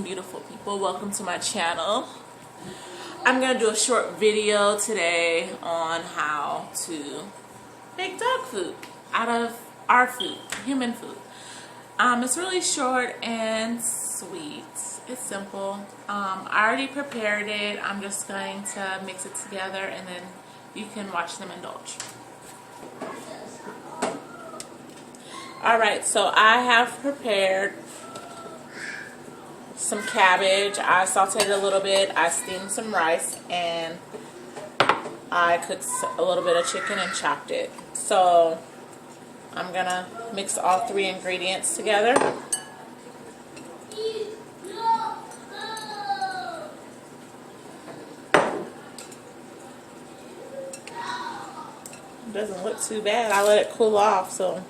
beautiful people. Welcome to my channel. I'm going to do a short video today on how to make dog food out of our food, human food. It's really short and sweet. It's simple. I already prepared it. I'm just going to mix it together and then you can watch them indulge. Alright, so I have prepared some cabbage. I sauteed it a little bit. I steamed some rice and I cooked a little bit of chicken and chopped it. So I'm gonna mix all three ingredients together. It doesn't look too bad. I let it cool off, so.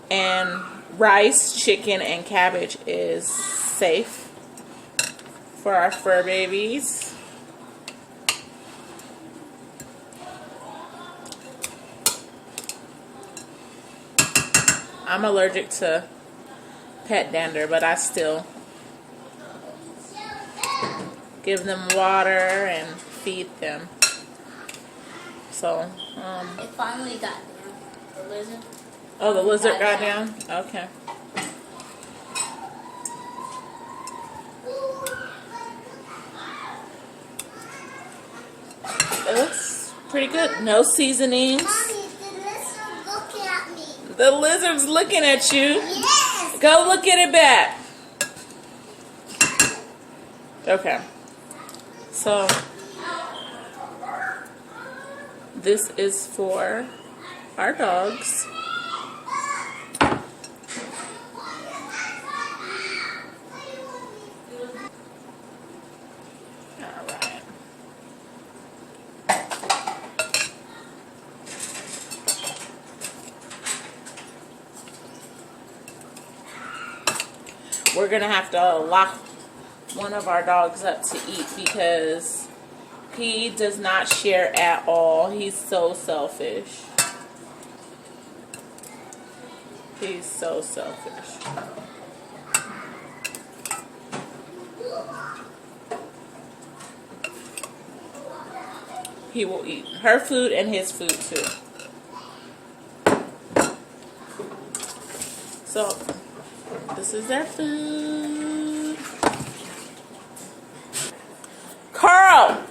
And rice, chicken, and cabbage is safe for our fur babies. I'm allergic to pet dander, but I still give them water and feed them. So, it finally got down. The lizard. Oh, the lizard got down? Okay. It looks pretty good. No seasonings. Mommy, the lizard's looking at me. The lizard's looking at you. Yes! Go look at it back. Okay. So, this is for our dogs. Alright. We're gonna have to lock one of our dogs up to eat because he does not share at all. He's so selfish. He's so selfish. He will eat her food and his food too. So, this is their food. Carl!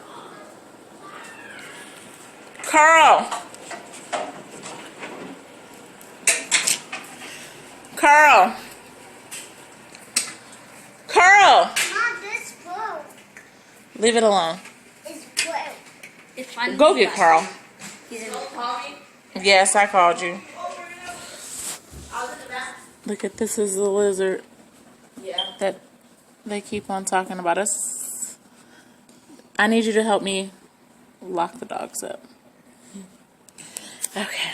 Carl! Carl! Carl! Mom, this broke. Leave it alone. It's broke. It's finally Go get Carl. He's in the car. Yes, I called you. Look at this is the lizard. Yeah. That they keep on talking about us. I need you to help me lock the dogs up. Okay.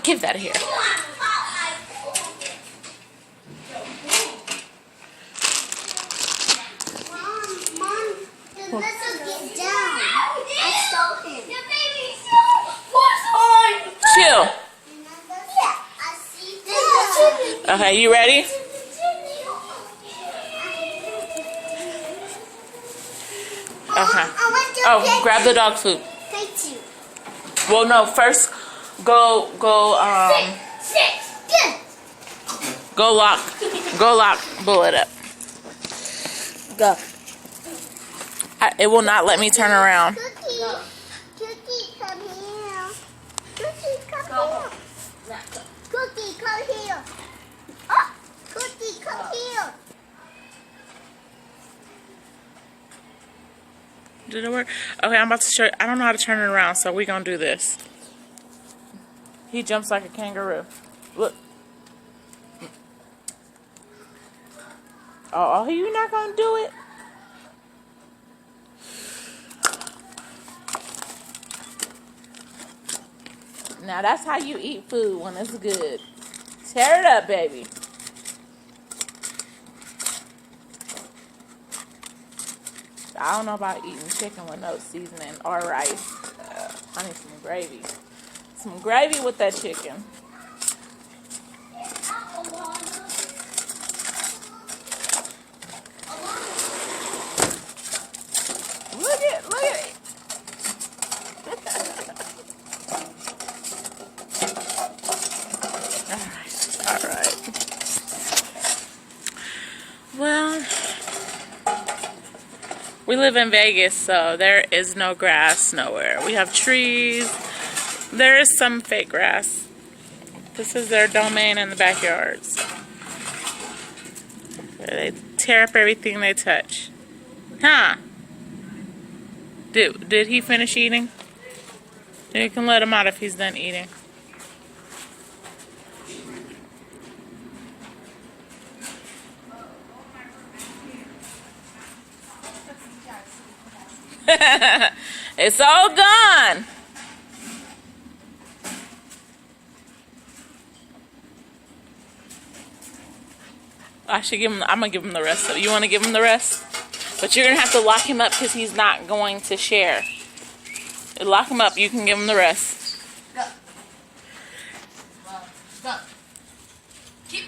Give that here. Mom, the lizard get down. I saw him. Chill. Yeah, I see that. Okay, you ready? Okay. Oh, grab the dog food. Thank you. Well, no, first go lock Bullet up. Go. It will not let me turn around. Cookie, Cookie, come here. Cookie, come here. Cookie, come here. Oh, Cookie, come here. Did it work? Okay, I'm about to show you. I don't know how to turn it around, so we're going to do this. He jumps like a kangaroo. Look. Oh, you not going to do it? Now, that's how you eat food when it's good. Tear it up, baby. I don't know about eating chicken with no seasoning or rice. I need some gravy. some gravy with that chicken. Look at it. All right. Well, we live in Vegas, so there is no grass nowhere. We have trees. There is some fake grass. This is their domain in the backyards. They tear up everything they touch. Huh? Did he finish eating? You can let him out if he's done eating. It's all gone. I should give him. I'm gonna give him the rest of it. You want to give him the rest? But you're gonna have to lock him up because he's not going to share. Lock him up. You can give him the rest. Go. Go. Keep.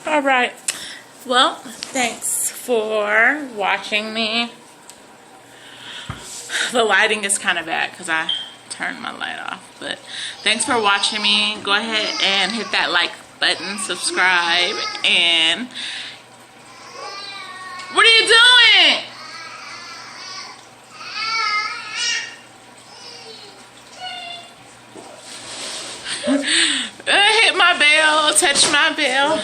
All right. Well, thanks for watching me. The lighting is kind of bad because I turned my light off. But thanks for watching me. Go ahead and hit that like button, subscribe, and what are you doing? Hit my bell, touch my bell.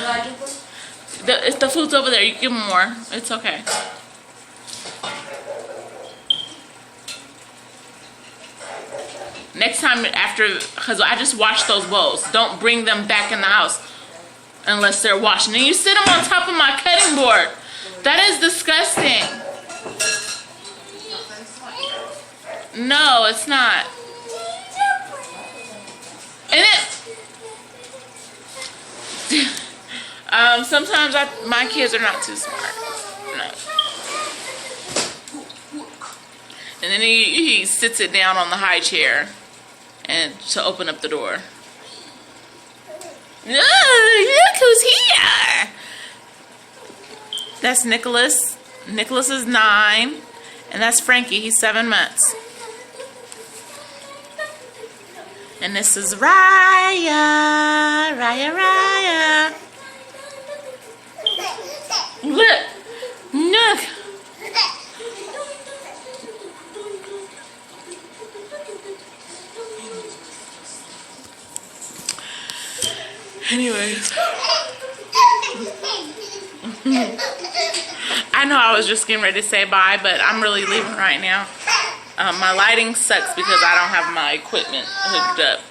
The food's over there. You give them more. It's okay. Next time after, because I just washed those bowls. Don't bring them back in the house unless they're washed. And you sit them on top of my cutting board. That is disgusting. No, it's not. And it, sometimes my kids are not too smart. No. And then he sits it down on the high chair and to open up the door. Oh, look who's here. That's Nicholas. Nicholas is 9. And that's Frankie. He's 7 months. And this is Raya. Raya. Look. Look. Anyways. I know I was just getting ready to say bye, but I'm really leaving right now. My lighting sucks because I don't have my equipment hooked up.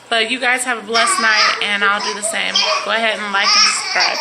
But you guys have a blessed night, and I'll do the same. Go ahead and like and subscribe.